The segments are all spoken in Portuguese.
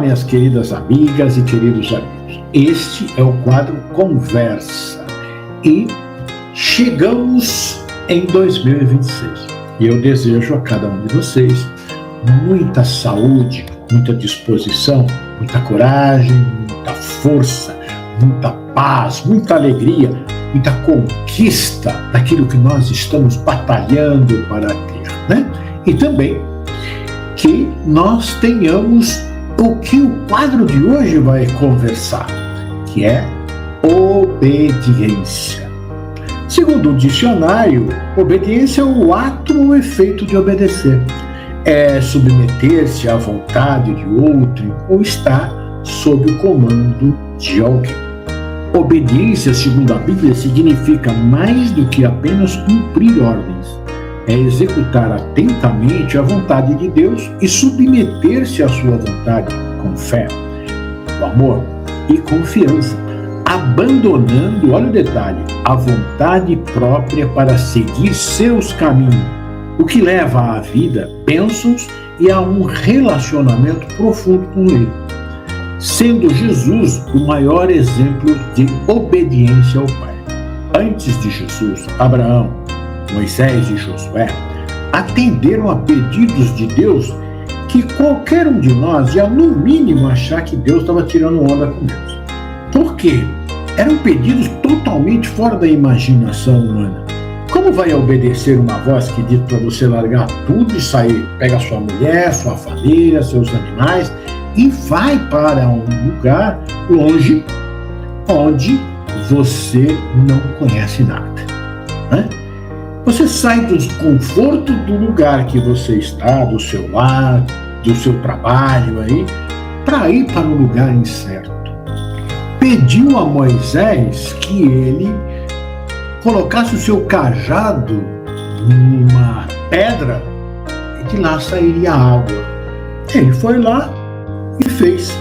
minhas queridas amigas e queridos amigos. Este é o quadro Conversa e chegamos em 2026. E eu desejo a cada um de vocês muita saúde, muita disposição, muita coragem, muita força, muita paz, muita alegria, muita conquista daquilo que nós estamos batalhando para ter, né? E também que nós tenhamos o que o quadro de hoje vai conversar, que é obediência. Segundo o dicionário, obediência é o ato ou efeito de obedecer. É submeter-se à vontade de outro ou estar sob o comando de alguém. Obediência, segundo a Bíblia, significa mais do que apenas cumprir ordens. É executar atentamente a vontade de Deus e submeter-se à sua vontade com fé, com amor e confiança, abandonando, olha o detalhe, a vontade própria para seguir seus caminhos, o que leva à vida bênçãos e a um relacionamento profundo com Ele, sendo Jesus o maior exemplo de obediência ao Pai. Antes de Jesus, Abraão, Moisés e Josué atenderam a pedidos de Deus que qualquer um de nós ia no mínimo achar que Deus estava tirando onda com eles. Por quê? Eram pedidos totalmente fora da imaginação humana. Como vai obedecer uma voz que diz para você largar tudo e sair? Pega sua mulher, sua família, seus animais e vai para um lugar longe onde você não conhece nada, né? Você sai do conforto do lugar que você está, do seu lar, do seu trabalho aí, para ir para um lugar incerto. Pediu a Moisés que ele colocasse o seu cajado numa pedra e de lá sairia água. Ele foi lá e fez.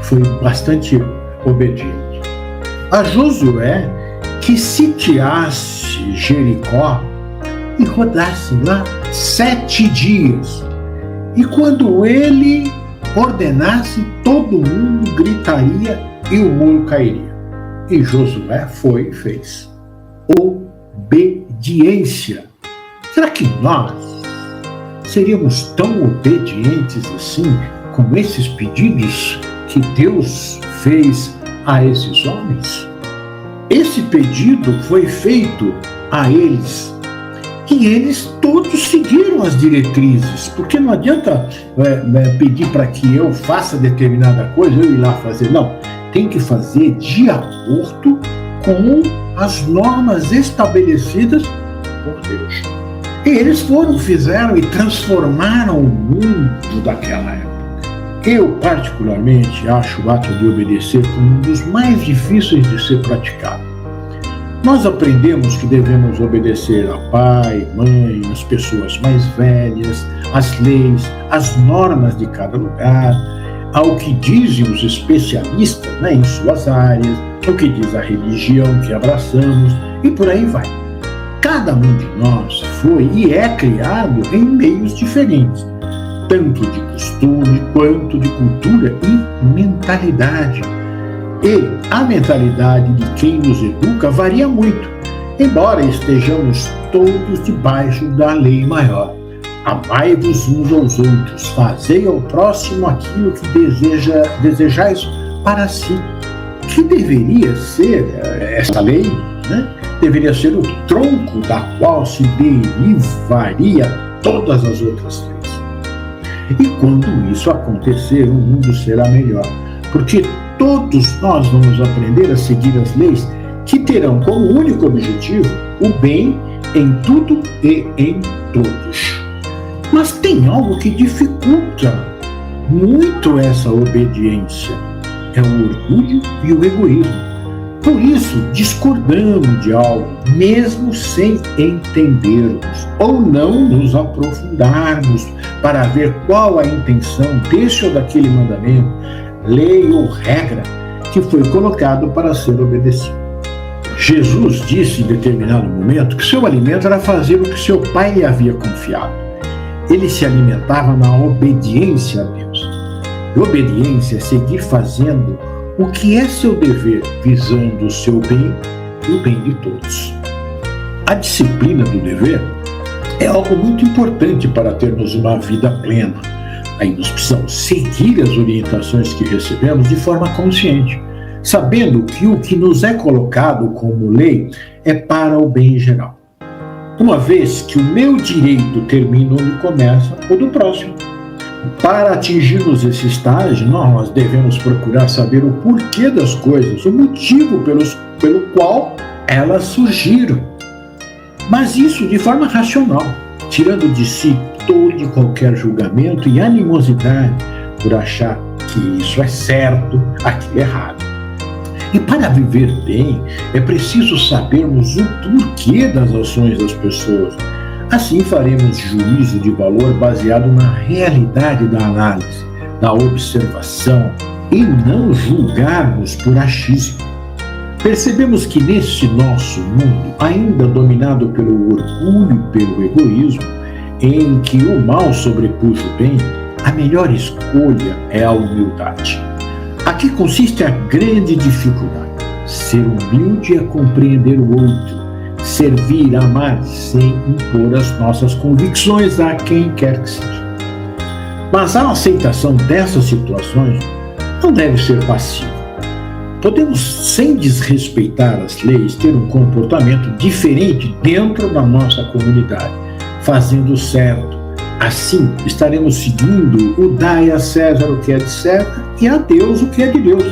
Foi bastante obediente. A Josué que sitiasse Jericó e rodasse lá 7 dias. E quando ele ordenasse, todo mundo gritaria e o muro cairia. E Josué foi e fez. Obediência. Será que nós seríamos tão obedientes assim com esses pedidos que Deus fez a esses homens? Esse pedido foi feito a eles e eles todos seguiram as diretrizes, porque não adianta pedir para que eu faça determinada coisa, eu ir lá fazer, não, tem que fazer de acordo com as normas estabelecidas por Deus. E eles fizeram e transformaram o mundo daquela época. Eu, particularmente, acho o ato de obedecer como um dos mais difíceis de ser praticado. Nós aprendemos que devemos obedecer a pai, mãe, as pessoas mais velhas, as leis, as normas de cada lugar, ao que dizem os especialistas, né, em suas áreas, o que diz a religião que abraçamos e por aí vai. Cada um de nós foi e é criado em meios diferentes, tanto de costume quanto de cultura e mentalidade. E a mentalidade de quem nos educa varia muito, embora estejamos todos debaixo da lei maior. Amai-vos uns aos outros, fazei ao próximo aquilo que desejais para si. Que deveria ser essa lei, né? Deveria ser o tronco da qual se derivaria todas as outras leis. E quando isso acontecer, o mundo será melhor, porque todos nós vamos aprender a seguir as leis que terão como único objetivo o bem em tudo e em todos. Mas tem algo que dificulta muito essa obediência. É o orgulho e o egoísmo. Por isso, discordamos de algo, mesmo sem entendermos, ou não nos aprofundarmos para ver qual a intenção deste ou daquele mandamento, lei ou regra que foi colocado para ser obedecido. Jesus disse em determinado momento que seu alimento era fazer o que seu pai lhe havia confiado. Ele se alimentava na obediência a Deus. obediência é seguir fazendo o que é seu dever, visando o seu bem e o bem de todos. A disciplina do dever é algo muito importante para termos uma vida plena. Aí nós precisamos seguir as orientações que recebemos de forma consciente, sabendo que o que nos é colocado como lei é para o bem geral. Uma vez que o meu direito termina onde começa o do próximo. Para atingirmos esse estágio, nós devemos procurar saber o porquê das coisas, o motivo pelo qual elas surgiram. Mas isso de forma racional, tirando de si todo e qualquer julgamento e animosidade por achar que isso é certo, aquilo é errado. E para viver bem, é preciso sabermos o porquê das ações das pessoas. Assim faremos juízo de valor baseado na realidade da análise, da observação, e não julgarmos por achismo. Percebemos que nesse nosso mundo, ainda dominado pelo orgulho e pelo egoísmo, em que o mal sobrepuja o bem, a melhor escolha é a humildade. Aqui consiste a grande dificuldade. Ser humilde é compreender o outro, servir, amar, sem impor as nossas convicções a quem quer que seja. Mas a aceitação dessas situações não deve ser passiva. Podemos, sem desrespeitar as leis, ter um comportamento diferente dentro da nossa comunidade, fazendo o certo. Assim, estaremos seguindo o dai a César o que é de César e a Deus o que é de Deus,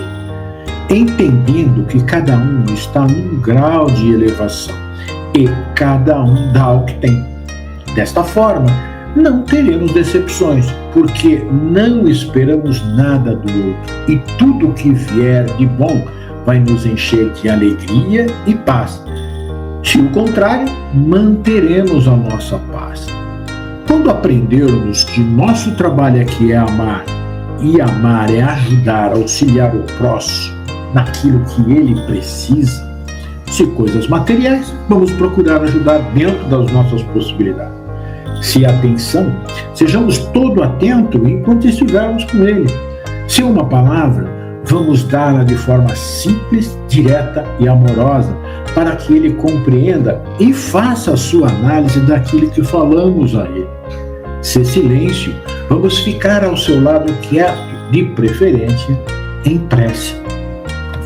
entendendo que cada um está num grau de elevação e cada um dá o que tem. Desta forma, não teremos decepções, porque não esperamos nada do outro e tudo que vier de bom vai nos encher de alegria e paz. Se o contrário, manteremos a nossa paz. Quando aprendermos que nosso trabalho aqui é amar, e amar é ajudar, auxiliar o próximo naquilo que ele precisa, se coisas materiais, vamos procurar ajudar dentro das nossas possibilidades. Se atenção, sejamos todo atento enquanto estivermos com ele. Se uma palavra, vamos dá-la de forma simples, direta e amorosa, para que ele compreenda e faça a sua análise daquilo que falamos a ele. Se silêncio, vamos ficar ao seu lado quieto, de preferência em prece.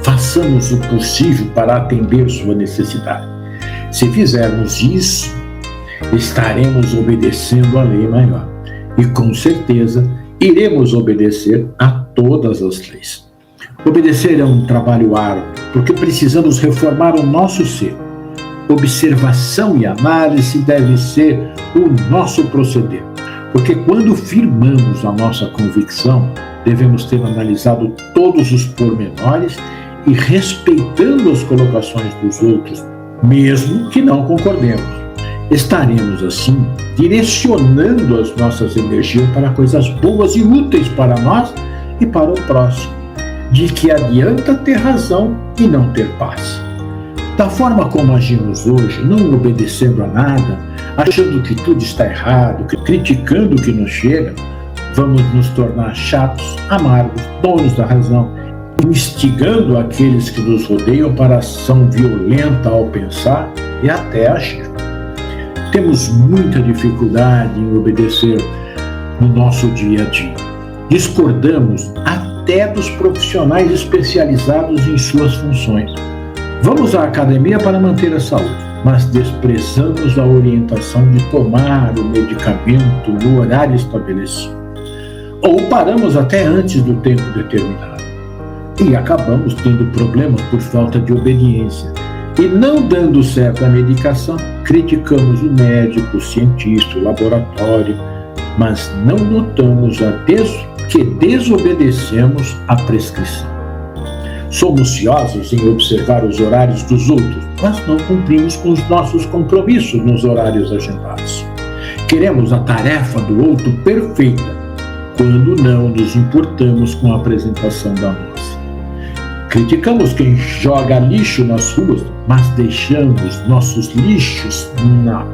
Façamos o possível para atender sua necessidade. Se fizermos isso, estaremos obedecendo a lei maior e, com certeza, iremos obedecer a todas as leis. Obedecer é um trabalho árduo, porque precisamos reformar o nosso ser. Observação e análise deve ser o nosso proceder, porque quando firmamos a nossa convicção, devemos ter analisado todos os pormenores e respeitando as colocações dos outros, mesmo que não concordemos. Estaremos, assim, direcionando as nossas energias para coisas boas e úteis para nós e para o próximo. De que adianta ter razão e não ter paz. Da forma como agimos hoje, não obedecendo a nada, achando que tudo está errado, criticando o que nos chega, vamos nos tornar chatos, amargos, donos da razão, instigando aqueles que nos rodeiam para ação violenta ao pensar e até agir. Temos muita dificuldade em obedecer no nosso dia a dia. Discordamos até dos profissionais especializados em suas funções. Vamos à academia para manter a saúde, mas desprezamos a orientação de tomar o medicamento no horário estabelecido. Ou paramos até antes do tempo determinado. E acabamos tendo problemas por falta de obediência. E não dando certo a medicação, criticamos o médico, o cientista, o laboratório, mas não notamos que desobedecemos a prescrição. Somos ciosos em observar os horários dos outros, mas não cumprimos com os nossos compromissos nos horários agendados. Queremos a tarefa do outro perfeita, quando não nos importamos com a apresentação da nossa. Criticamos quem joga lixo nas ruas, mas deixamos nossos lixos na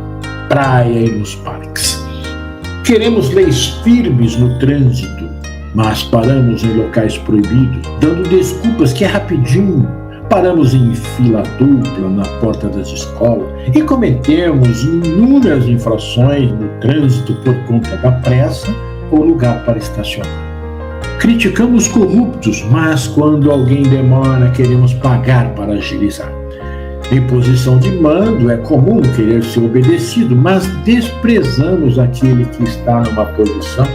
praia e nos parques. Queremos leis firmes no trânsito, mas paramos em locais proibidos, dando desculpas que é rapidinho. Paramos em fila dupla na porta das escolas e cometemos inúmeras infrações no trânsito por conta da pressa ou lugar para estacionar. Criticamos corruptos, mas quando alguém demora, queremos pagar para agilizar. Em posição de mando, é comum querer ser obedecido, mas desprezamos aquele que está numa posição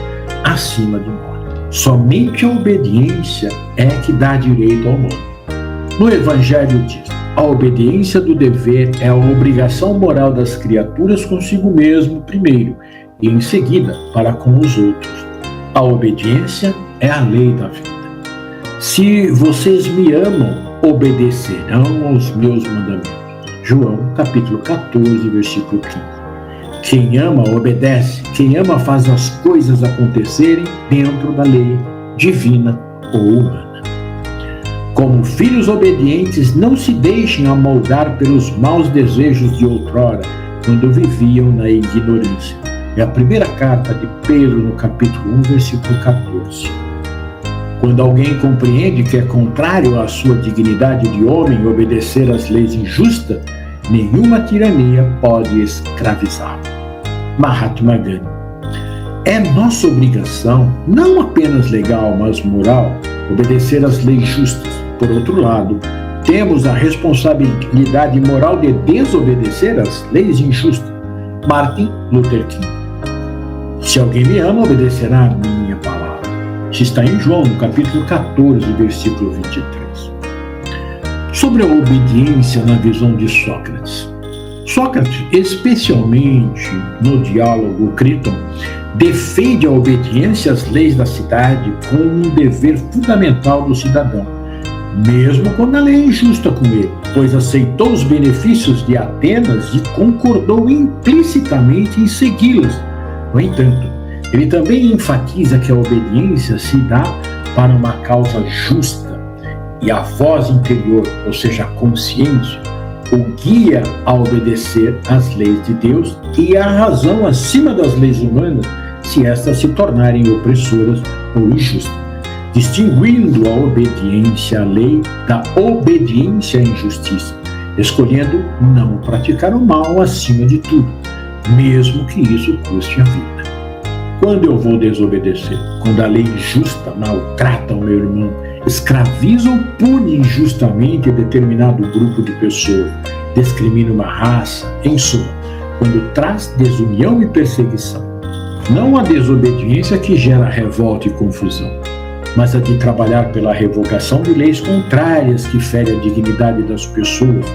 acima de nós. Somente a obediência é que dá direito ao nome. No Evangelho diz: a obediência do dever é a obrigação moral das criaturas consigo mesmo primeiro e em seguida para com os outros. A obediência é a lei da vida. Se vocês me amam, obedecerão aos meus mandamentos. João, capítulo 14, versículo 15. Quem ama, obedece. Quem ama, faz as coisas acontecerem dentro da lei divina ou humana. Como filhos obedientes, não se deixem amoldar pelos maus desejos de outrora, quando viviam na ignorância. É a primeira carta de Pedro, no capítulo 1, versículo 14. Quando alguém compreende que é contrário à sua dignidade de homem obedecer às leis injustas, nenhuma tirania pode escravizá-lo. Mahatma Gandhi. É nossa obrigação, não apenas legal, mas moral, obedecer às leis justas. Por outro lado, temos a responsabilidade moral de desobedecer às leis injustas. Martin Luther King. Se alguém me ama, obedecerá a minha palavra. Isso está em João, no capítulo 14, versículo 23. Sobre a obediência na visão de Sócrates. Sócrates, especialmente no diálogo Criton, defende a obediência às leis da cidade como um dever fundamental do cidadão, mesmo quando a lei é injusta com ele, pois aceitou os benefícios de Atenas e concordou implicitamente em segui-las. No entanto, ele também enfatiza que a obediência se dá para uma causa justa e a voz interior, ou seja, a consciência, o guia a obedecer às leis de Deus e a razão acima das leis humanas, se estas se tornarem opressoras ou injustas, distinguindo a obediência à lei da obediência à injustiça, escolhendo não praticar o mal acima de tudo, mesmo que isso custe a vida. Quando eu vou desobedecer? Quando a lei injusta maltrata o meu irmão, escraviza ou pune injustamente determinado grupo de pessoas, discrimina uma raça, em suma, quando traz desunião e perseguição. Não a desobediência que gera revolta e confusão, mas a de trabalhar pela revogação de leis contrárias que ferem a dignidade das pessoas.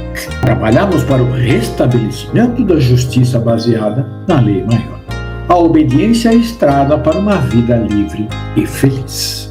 Trabalhamos para o restabelecimento da justiça baseada na lei maior. A obediência é a estrada para uma vida livre e feliz.